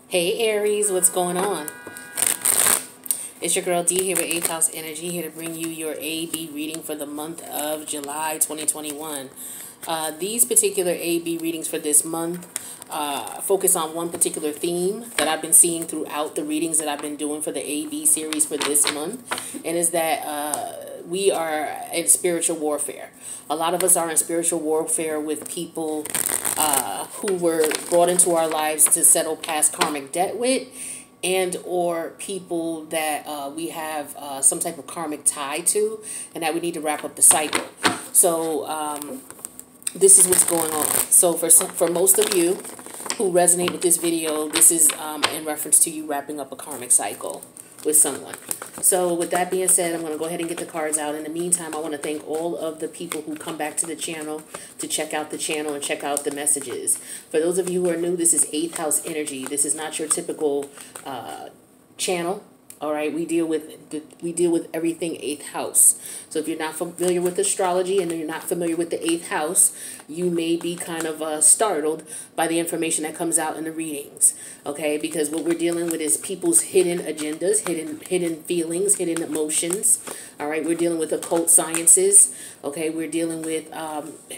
Hey Aries, what's going on? It's your girl D here with 8th House Energy, here to bring you your A-B reading for the month of July 2021. These particular A-B readings for this month focus on one particular theme that I've been seeing throughout the readings that I've been doing for the A-B series for this month, and is that we are in spiritual warfare. A lot of us are in spiritual warfare with people who were brought into our lives to settle past karmic debt with, and or people that we have some type of karmic tie to, and that we need to wrap up the cycle. So this is what's going on. So for most of you who resonate with this video, this is in reference to you wrapping up a karmic cycle with someone. So with that being said, I'm going to go ahead and get the cards out. In the meantime, I want to thank all of the people who come back to the channel to check out the channel and check out the messages. For those of you who are new, this is 8th House Energy. This is not your typical channel. All right, we deal with everything 8th house. So if you're not familiar with astrology and you're not familiar with the 8th house, you may be kind of startled by the information that comes out in the readings. Okay, because what we're dealing with is people's hidden agendas, hidden feelings, hidden emotions. All right, we're dealing with occult sciences. Okay, we're dealing with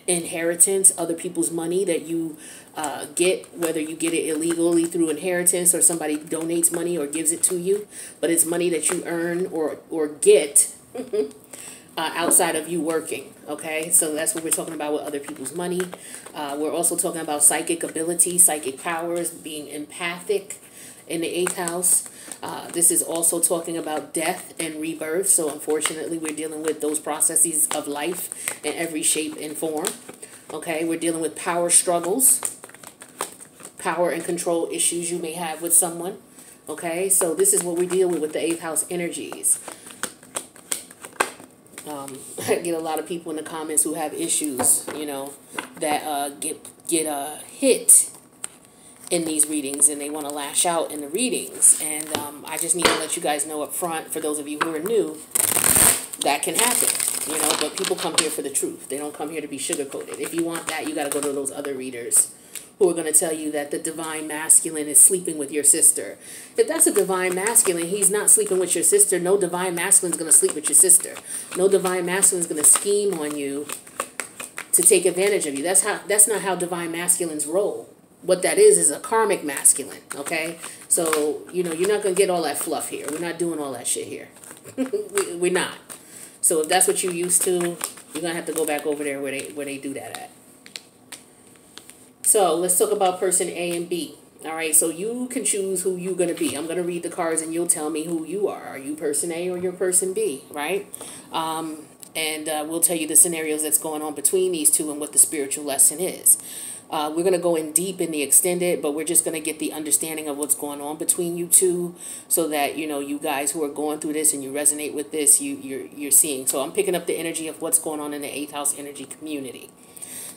inheritance, other people's money that you get, whether you get it illegally through inheritance or somebody donates money or gives it to you, but it's money that you earn or get outside of you working. Okay, so that's what we're talking about with other people's money. We're also talking about psychic ability, psychic powers, being empathic in the 8th house. This is also talking about death and rebirth. So unfortunately, we're dealing with those processes of life in every shape and form. Okay, we're dealing with power struggles, power and control issues you may have with someone. Okay, so this is what we deal with the 8th house energies. I get a lot of people in the comments who have issues, you know, that get hit in these readings, and they want to lash out in the readings. And I just need to let you guys know up front, for those of you who are new, that can happen, you know, but people come here for the truth. They don't come here to be sugar-coated. If you want that, you got to go to those other readers who are going to tell you that the divine masculine is sleeping with your sister. If that's a divine masculine, he's not sleeping with your sister. No divine masculine is going to sleep with your sister. No divine masculine is going to scheme on you to take advantage of you. That's not how divine masculines roll. What that is a karmic masculine, okay? So, you know, you're not going to get all that fluff here. We're not doing all that shit here. We're not. So if that's what you're used to, you're going to have to go back over there where they do that at. So let's talk about person A and B. All right, so you can choose who you're going to be. I'm going to read the cards and you'll tell me who you are. Are you person A or you're person B, right? And we'll tell you the scenarios that's going on between these two and what the spiritual lesson is. We're going to go in deep in the extended, but we're just going to get the understanding of what's going on between you two, so that, you know, you guys who are going through this and you resonate with this, you're seeing. So I'm picking up the energy of what's going on in the 8th house energy community.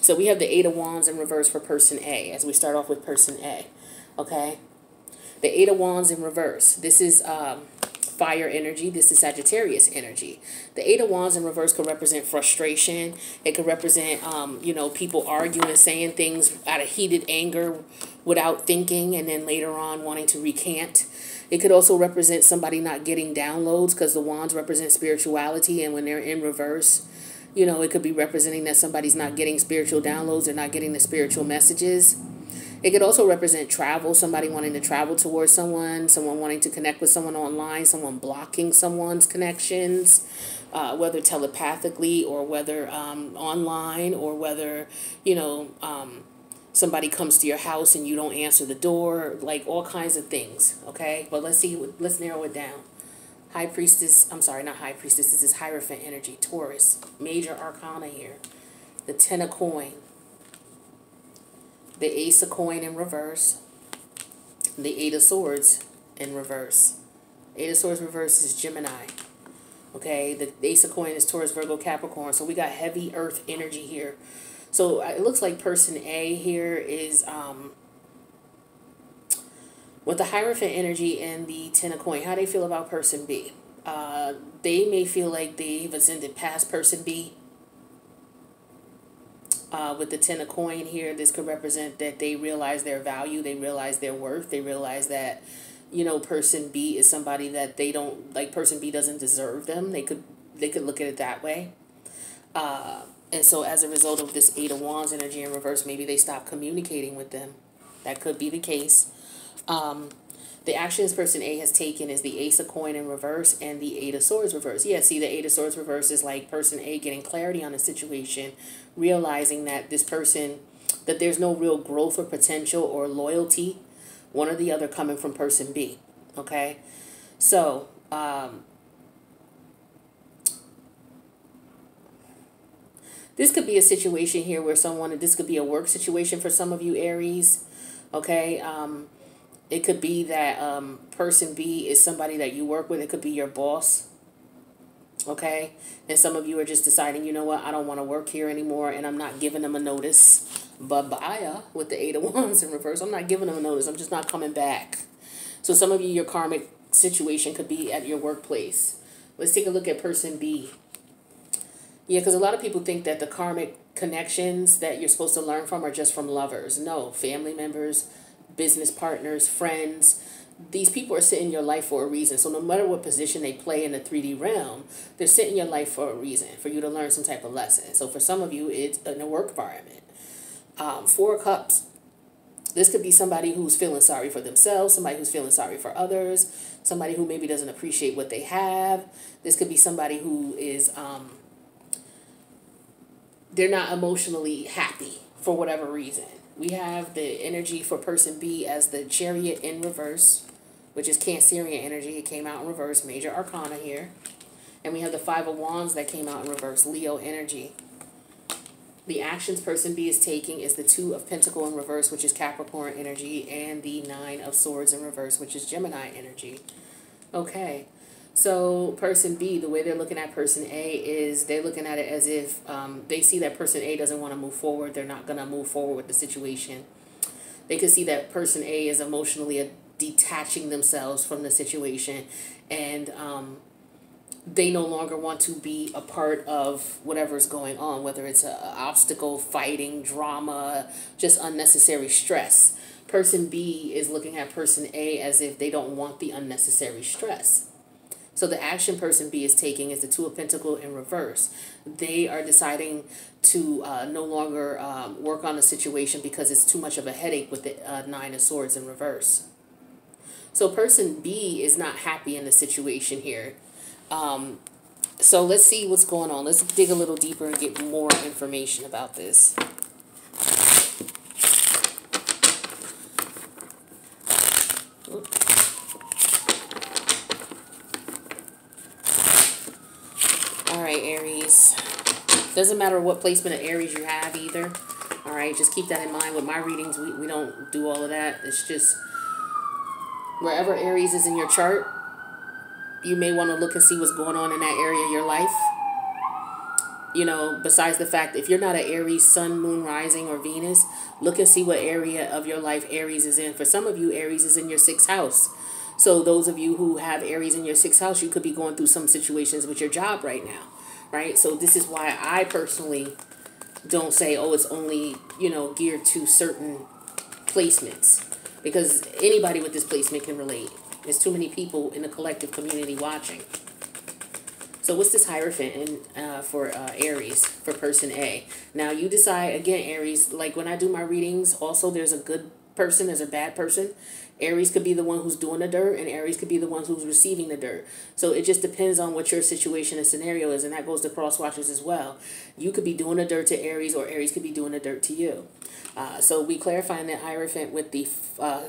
So we have the 8 of Wands in reverse for person A, as we start off with person A. Okay? The 8 of Wands in reverse. This is fire energy. This is Sagittarius energy. The 8 of Wands in reverse could represent frustration. It could represent, you know, people arguing and saying things out of heated anger without thinking, and then later on wanting to recant. It could also represent somebody not getting downloads, because the Wands represent spirituality, and when they're in reverse, you know, it could be representing that somebody's not getting spiritual downloads or not getting the spiritual messages. It could also represent travel, somebody wanting to travel towards someone wanting to connect with someone online, someone blocking someone's connections, whether telepathically or whether online, or whether, you know, somebody comes to your house and you don't answer the door, like all kinds of things, okay? But let's narrow it down. High Priestess, I'm sorry, not High Priestess, this is Hierophant energy, Taurus, major arcana here. The 10 of coin, the Ace of coin in reverse, the 8 of swords in reverse. 8 of swords reverse is Gemini. Okay, the Ace of coin is Taurus, Virgo, Capricorn. So we got heavy earth energy here. So it looks like person A here is with the Hierophant energy and the 10 of coin. How do they feel about person B? They may feel like they've ascended past person B. With the Ten of Coin here, this could represent that they realize their value, they realize their worth, they realize that, you know, person B is somebody that they don't, like, person B doesn't deserve them. They could look at it that way. And so as a result of this Eight of Wands energy in reverse, maybe they stop communicating with them. That could be the case. The actions person A has taken is the Ace of Coin in reverse and the Eight of Swords reverse. Yeah, see, the Eight of Swords reverse is like person A getting clarity on the situation, realizing that this person, that there's no real growth or potential or loyalty, one or the other, coming from person B. Okay? So, this could be a situation here where this could be a work situation for some of you, Aries. Okay? It could be that person B is somebody that you work with. It could be your boss. Okay? And some of you are just deciding, you know what, I don't want to work here anymore, and I'm not giving them a notice. Bye-bye with the Eight of Wands in reverse. I'm not giving them a notice. I'm just not coming back. So some of you, your karmic situation could be at your workplace. Let's take a look at person B. Yeah, because a lot of people think that the karmic connections that you're supposed to learn from are just from lovers. No, family members, business partners, friends. These people are sitting in your life for a reason. So no matter what position they play in the 3D realm, they're sitting in your life for a reason, for you to learn some type of lesson. So for some of you, it's in a work environment. Four of Cups. This could be somebody who's feeling sorry for themselves, somebody who's feeling sorry for others, somebody who maybe doesn't appreciate what they have. This could be somebody who is, they're not emotionally happy for whatever reason. We have the energy for person B as the Chariot in reverse, which is Cancerian energy. It came out in reverse, major arcana here. And we have the Five of Wands that came out in reverse, Leo energy. The actions person B is taking is the Two of Pentacles in reverse, which is Capricorn energy, and the Nine of Swords in reverse, which is Gemini energy. Okay. So person B, the way they're looking at person A is they're looking at it as if they see that person A doesn't want to move forward. They're not going to move forward with the situation. They could see that person A is emotionally detaching themselves from the situation, and they no longer want to be a part of whatever's going on, whether it's an obstacle, fighting, drama, just unnecessary stress. Person B is looking at person A as if they don't want the unnecessary stress. So the action person B is taking is the Two of Pentacles in reverse. They are deciding to no longer work on the situation because it's too much of a headache with the Nine of Swords in reverse. So person B is not happy in the situation here. So let's see what's going on. Let's dig a little deeper and get more information about this. Alright, Aries. Doesn't matter what placement of Aries you have either. Alright, just keep that in mind. With my readings, we don't do all of that. It's just wherever Aries is in your chart, you may want to look and see what's going on in that area of your life. You know, besides the fact, if you're not an Aries sun, moon, rising, or Venus, look and see what area of your life Aries is in. For some of you, Aries is in your 6th house. So those of you who have Aries in your 6th house, you could be going through some situations with your job right now, right? So this is why I personally don't say, oh, it's only, you know, geared to certain placements. Because anybody with this placement can relate. There's too many people in the collective community watching. So what's this Hierophant for Aries, for person A? Now you decide, again, Aries, like when I do my readings, also there's a good person, there's a bad person. Aries could be the one who's doing the dirt, and Aries could be the one who's receiving the dirt. So it just depends on what your situation and scenario is, and that goes to cross watchers as well. You could be doing the dirt to Aries, or Aries could be doing the dirt to you. So we clarifying that Hierophant with the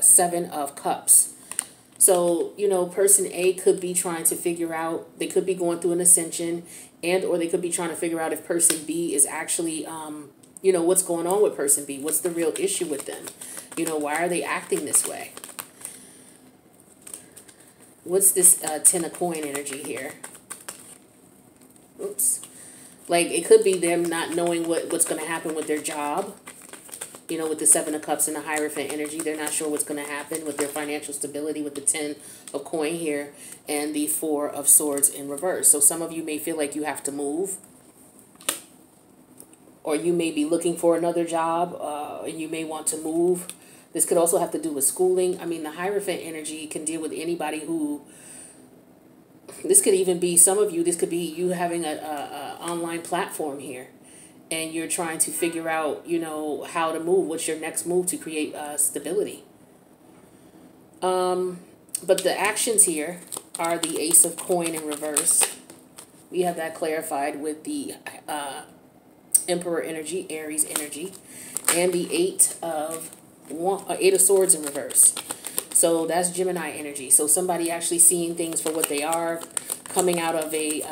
Seven of Cups. So, you know, person A could be trying to figure out, they could be going through an ascension, and or they could be trying to figure out if person B is actually, you know, what's going on with person B. What's the real issue with them? You know, why are they acting this way? What's this Ten of Coin energy here? Oops. Like, it could be them not knowing what's going to happen with their job. You know, with the Seven of Cups and the Hierophant energy, they're not sure what's going to happen with their financial stability with the Ten of Coin here and the Four of Swords in reverse. So some of you may feel like you have to move, or you may be looking for another job, and you may want to move. This could also have to do with schooling. I mean, the Hierophant energy can deal with anybody who, this could even be some of you, this could be you having a online platform here, and you're trying to figure out, you know, how to move. What's your next move to create stability? But the actions here are the Ace of Coin in reverse. We have that clarified with the Emperor energy, Aries energy, and the Eight of Swords in reverse. So that's Gemini energy. So somebody actually seeing things for what they are, coming out of a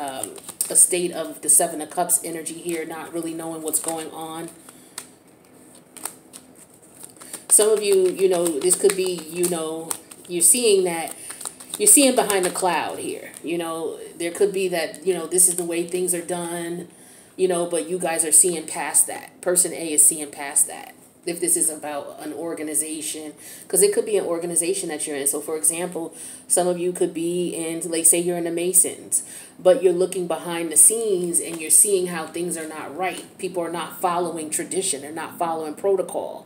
state of the Seven of Cups energy here, not really knowing what's going on. Some of you, you know, this could be, you know, you're seeing behind the cloud here. You know, there could be that, you know, this is the way things are done, you know, but you guys are seeing past that. Person A is seeing past that. If this is about an organization, because it could be an organization that you're in. So, for example, some of you could be in, like, say you're in the Masons, but you're looking behind the scenes and you're seeing how things are not right. People are not following tradition. They're not following protocol,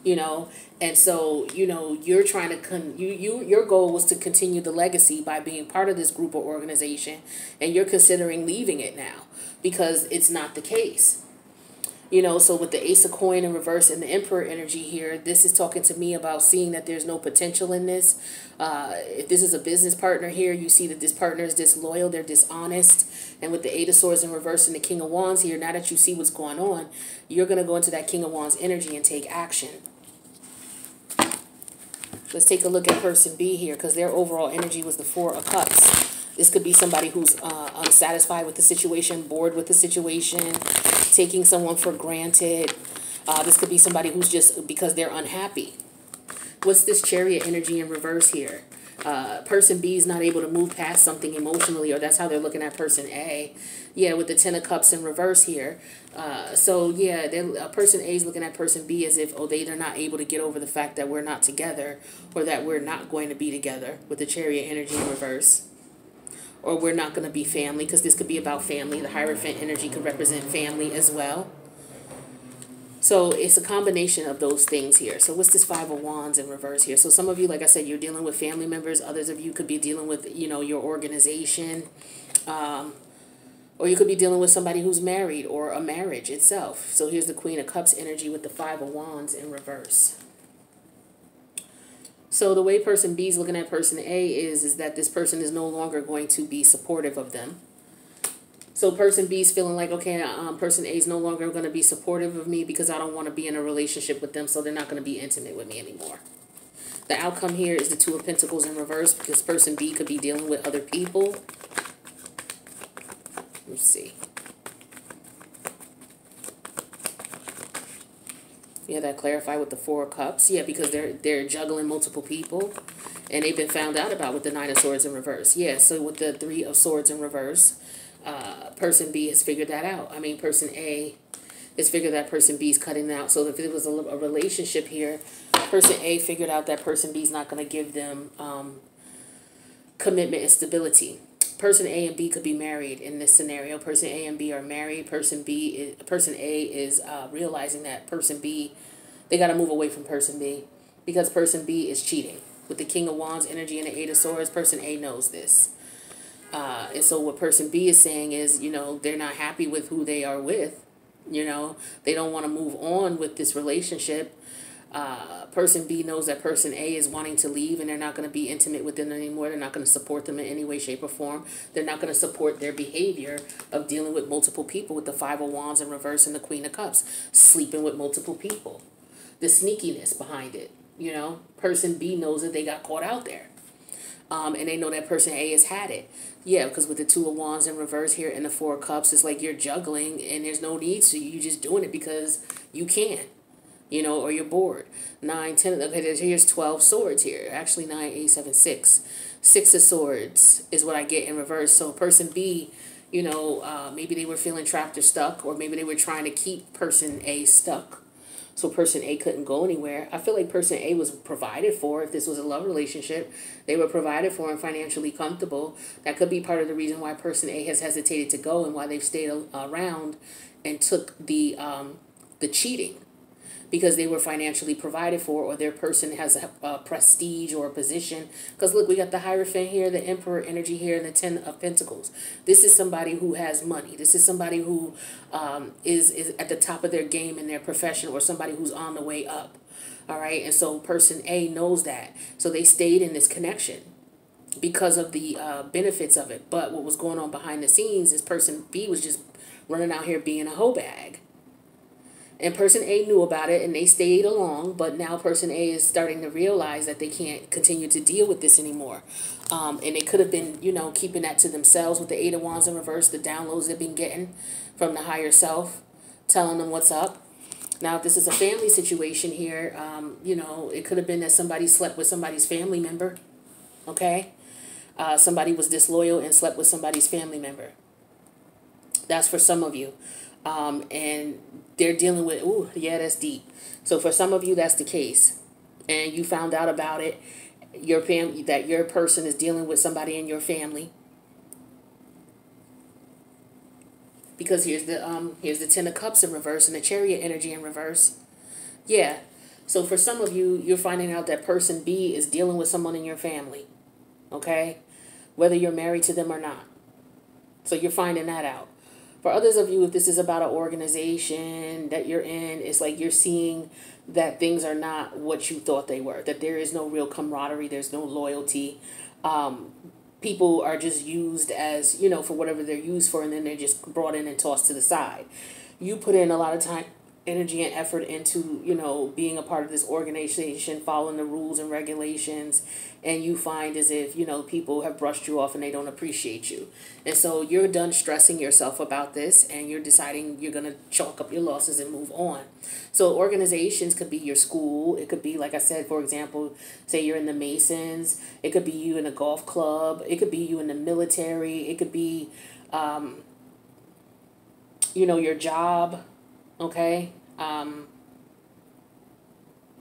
you know. And so, you know, you're trying to, your goal was to continue the legacy by being part of this group or organization, and you're considering leaving it now because it's not the case. You know, so with the Ace of Coin in reverse and the Emperor energy here, this is talking to me about seeing that there's no potential in this. If this is a business partner here, you see that this partner is disloyal, they're dishonest. And with the Eight of Swords in reverse and the King of Wands here, now that you see what's going on, you're going to go into that King of Wands energy and take action. Let's take a look at person B here, because their overall energy was the Four of Cups. This could be somebody who's unsatisfied with the situation, bored with the situation, taking someone for granted. This could be somebody who's just because they're unhappy. What's this Chariot energy in reverse here? Person B is not able to move past something emotionally, or that's how they're looking at person A. Yeah, with the Ten of Cups in reverse here. So, yeah, person A is looking at person B as if, oh, they're not able to get over the fact that we're not together, or that we're not going to be together, with the Chariot energy in reverse. Or we're not going to be family, because this could be about family. The Hierophant energy could represent family as well. So it's a combination of those things here. So what's this Five of Wands in reverse here? So some of you, like I said, you're dealing with family members. Others of you could be dealing with, you know, your organization. Or you could be dealing with somebody who's married, or a marriage itself. So here's the Queen of Cups energy with the Five of Wands in reverse. So the way person B is looking at person A is that this person is no longer going to be supportive of them. So person B is feeling like, okay, person A is no longer going to be supportive of me because I don't want to be in a relationship with them, so they're not going to be intimate with me anymore. The outcome here is the Two of Pentacles in reverse, because person B could be dealing with other people. Let's see. Yeah, that clarify with the Four of Cups. Yeah, because they're juggling multiple people, and they've been found out about with the Nine of Swords in reverse. Yeah, so with the Three of Swords in reverse, person B has figured that out. I mean, person A has figured that person B is cutting out. So if it was a relationship here, person A figured out that person B is not going to give them commitment and stability. Person A and B could be married in this scenario. Person A and B are married. Person A is realizing that person B, they got to move away from person B, because person B is cheating. With the King of Wands energy and the Eight of Swords, person A knows this. And so what person B is saying is, you know, they're not happy with who they are with. You know, they don't want to move on with this relationship. Person B knows that person A is wanting to leave, and they're not going to be intimate with them anymore. They're not going to support them in any way, shape, or form. They're not going to support their behavior of dealing with multiple people with the Five of Wands in reverse and the Queen of Cups. Sleeping with multiple people. The sneakiness behind it. You know, person B knows that they got caught out there. And they know that person A has had it. Yeah, because with the Two of Wands in reverse here and the Four of Cups, it's like you're juggling and there's no need to. You're just doing it because you can. You know, or you're bored. 9, 10, okay, here's 12 swords here. Actually, 9, 8, 7, 6. 6 of Swords is what I get in reverse. So person B, you know, maybe they were feeling trapped or stuck, or maybe they were trying to keep person A stuck. So person A couldn't go anywhere. I feel like person A was provided for. If this was a love relationship, they were provided for and financially comfortable. That could be part of the reason why person A has hesitated to go and why they've stayed around and took the cheating, because they were financially provided for, or their person has a prestige or a position. Because look, we got the Hierophant here, the Emperor energy here, and the Ten of Pentacles. This is somebody who has money. This is somebody who is at the top of their game in their profession, or somebody who's on the way up. All right, and so person A knows that. So they stayed in this connection because of the benefits of it. But what was going on behind the scenes is person B was just running out here being a hoe bag. And person A knew about it and they stayed along, but now person A is starting to realize that they can't continue to deal with this anymore. And they could have been, keeping that to themselves with the Eight of Wands in reverse, the downloads they've been getting from the higher self, telling them what's up. Now, if this is a family situation here, it could have been that somebody slept with somebody's family member, okay? Somebody was disloyal and slept with somebody's family member. That's for some of you. And they're dealing with, ooh, yeah, that's deep. So for some of you, that's the case. And you found out about it, your family, that your person is dealing with somebody in your family. Because here's the Ten of Cups in reverse and the Chariot energy in reverse. Yeah. So for some of you, you're finding out that person B is dealing with someone in your family. Okay? Whether you're married to them or not. So you're finding that out. For others of you, if this is about an organization that you're in, it's like you're seeing that things are not what you thought they were, that there is no real camaraderie, there's no loyalty. People are just used as, for whatever they're used for, and then they're just brought in and tossed to the side. You put in a lot of time, energy, and effort into, being a part of this organization, following the rules and regulations, and you find as if, people have brushed you off and they don't appreciate you. And so you're done stressing yourself about this, and you're deciding you're going to chalk up your losses and move on. So organizations could be your school. It could be, like I said, for example, say you're in the Masons. It could be you in a golf club. It could be you in the military. It could be, your job. Okay? But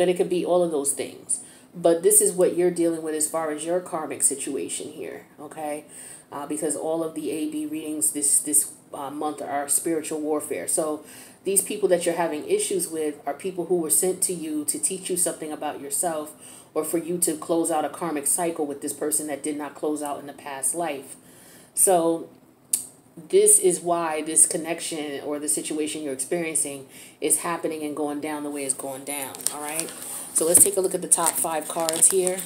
it could be all of those things. But this is what you're dealing with as far as your karmic situation here. Okay? Because all of the AB readings this month are spiritual warfare. So these people that you're having issues with are people who were sent to you to teach you something about yourself, or for you to close out a karmic cycle with this person that did not close out in the past life. So this is why this connection or the situation you're experiencing is happening and going down the way it's going down. All right. So let's take a look at the top 5 cards here.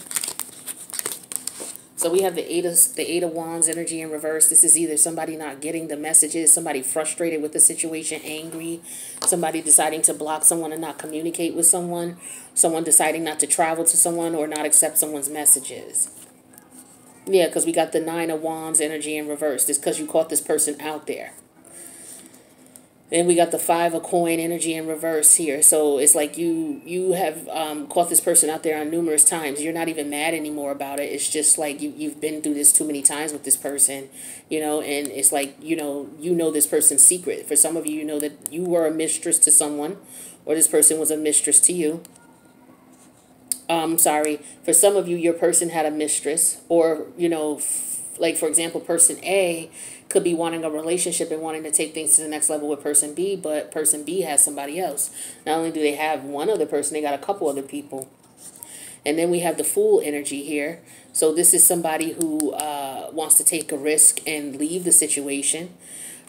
So we have the Eight of Wands energy in reverse. This is either somebody not getting the messages, somebody frustrated with the situation, angry, somebody deciding to block someone and not communicate with someone, someone deciding not to travel to someone or not accept someone's messages. Yeah, because we got the Nine of Wands energy in reverse. This because you caught this person out there. And we got the Five of Coin energy in reverse here. So it's like you have caught this person out there on numerous times. You're not even mad anymore about it. It's just like you've been through this too many times with this person, and it's like, you know this person's secret. For some of you, you know that you were a mistress to someone, or this person was a mistress to you. Sorry. For some of you, your person had a mistress, or, like, for example, person A could be wanting a relationship and wanting to take things to the next level with person B, but person B has somebody else. Not only do they have one other person, they got a couple other people. And then we have the Fool energy here. So this is somebody who wants to take a risk and leave the situation.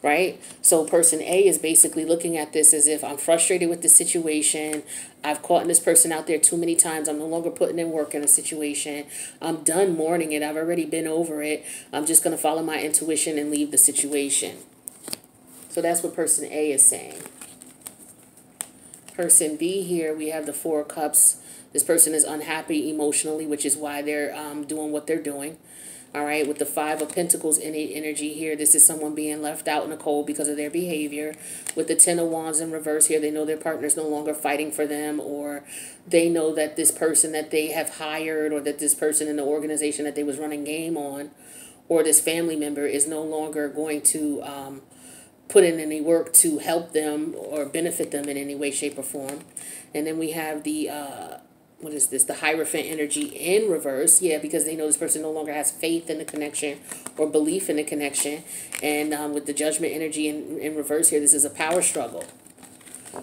Right? So person A is basically looking at this as if I'm frustrated with the situation. I've caught this person out there too many times. I'm no longer putting in work in a situation. I'm done mourning it. I've already been over it. I'm just going to follow my intuition and leave the situation. So that's what person A is saying. Person B here, we have the Four of Cups. This person is unhappy emotionally, which is why they're doing what they're doing. All right, with the Five of Pentacles energy here, this is someone being left out in the cold because of their behavior. With the Ten of Wands in reverse here, they know their partner's no longer fighting for them, or they know that this person that they have hired, or that this person in the organization that they was running game on, or this family member is no longer going to put in any work to help them or benefit them in any way, shape, or form. And then we have the, what is this? The Hierophant energy in reverse. Yeah, because they know this person no longer has faith in the connection or belief in the connection. And with the Judgment energy in reverse here, this is a power struggle.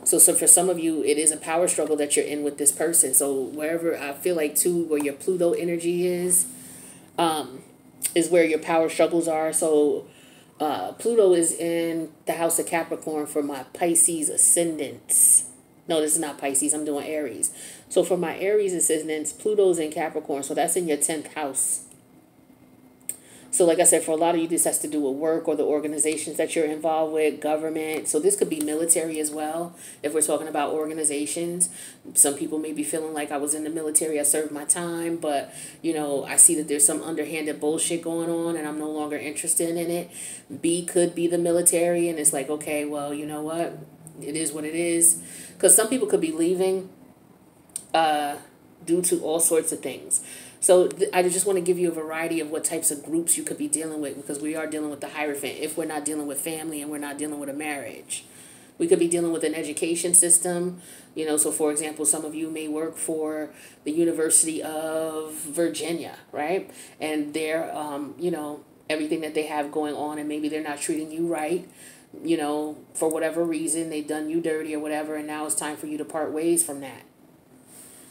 So for some of you, it is a power struggle that you're in with this person. So wherever, I feel like too, where your Pluto energy is where your power struggles are. So Pluto is in the house of Capricorn for my Pisces ascendants. No, this is not Pisces. I'm doing Aries. So for my Aries ascendants, Pluto's in Capricorn. So that's in your 10th house. So like I said, for a lot of you, this has to do with work or the organizations that you're involved with, government. So this could be military as well, if we're talking about organizations. Some people may be feeling like I was in the military, I served my time, but, you know, I see that there's some underhanded bullshit going on and I'm no longer interested in it. B could be the military, and it's like, okay, well, you know what? It is what it is. Because some people could be leaving due to all sorts of things. So I just want to give you a variety of what types of groups you could be dealing with, because we are dealing with the Hierophant if we're not dealing with family and we're not dealing with a marriage. We could be dealing with an education system, you know, so for example, some of you may work for the University of Virginia, right? And they're, you know, everything that they have going on, and maybe they're not treating you right, you know, for whatever reason, they've done you dirty or whatever, and now it's time for you to part ways from that.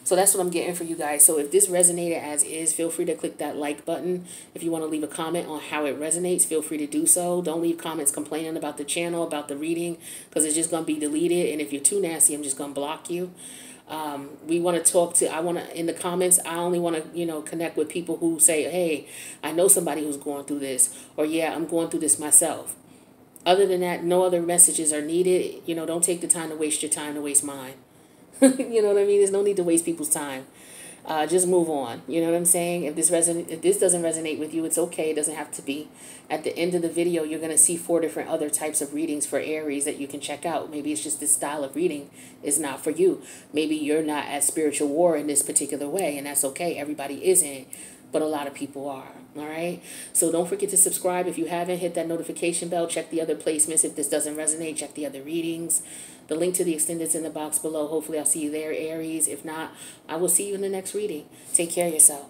So that's what I'm getting for you guys. So if this resonated as is, feel free to click that like button. If you want to leave a comment on how it resonates, feel free to do so. Don't leave comments complaining about the channel, about the reading, because it's just going to be deleted. And if you're too nasty, I'm just going to block you. We want to talk to, I want to, in the comments, I only want to, you know, connect with people who say, hey, I know somebody who's going through this, or yeah, I'm going through this myself. Other than that, no other messages are needed. You know, don't take the time to waste your time to waste mine. You know what I mean? There's no need to waste people's time. Just move on. You know what I'm saying? If this doesn't resonate with you, it's okay. It doesn't have to be. At the end of the video, you're going to see 4 different other types of readings for Aries that you can check out. Maybe it's just this style of reading is not for you. Maybe you're not at spiritual war in this particular way, and that's okay. Everybody isn't, but a lot of people are. All right? So don't forget to subscribe. If you haven't, hit that notification bell. Check the other placements. If this doesn't resonate, check the other readings. The link to the extendeds in the box below. Hopefully I'll see you there, Aries. If not, I will see you in the next reading. Take care of yourself.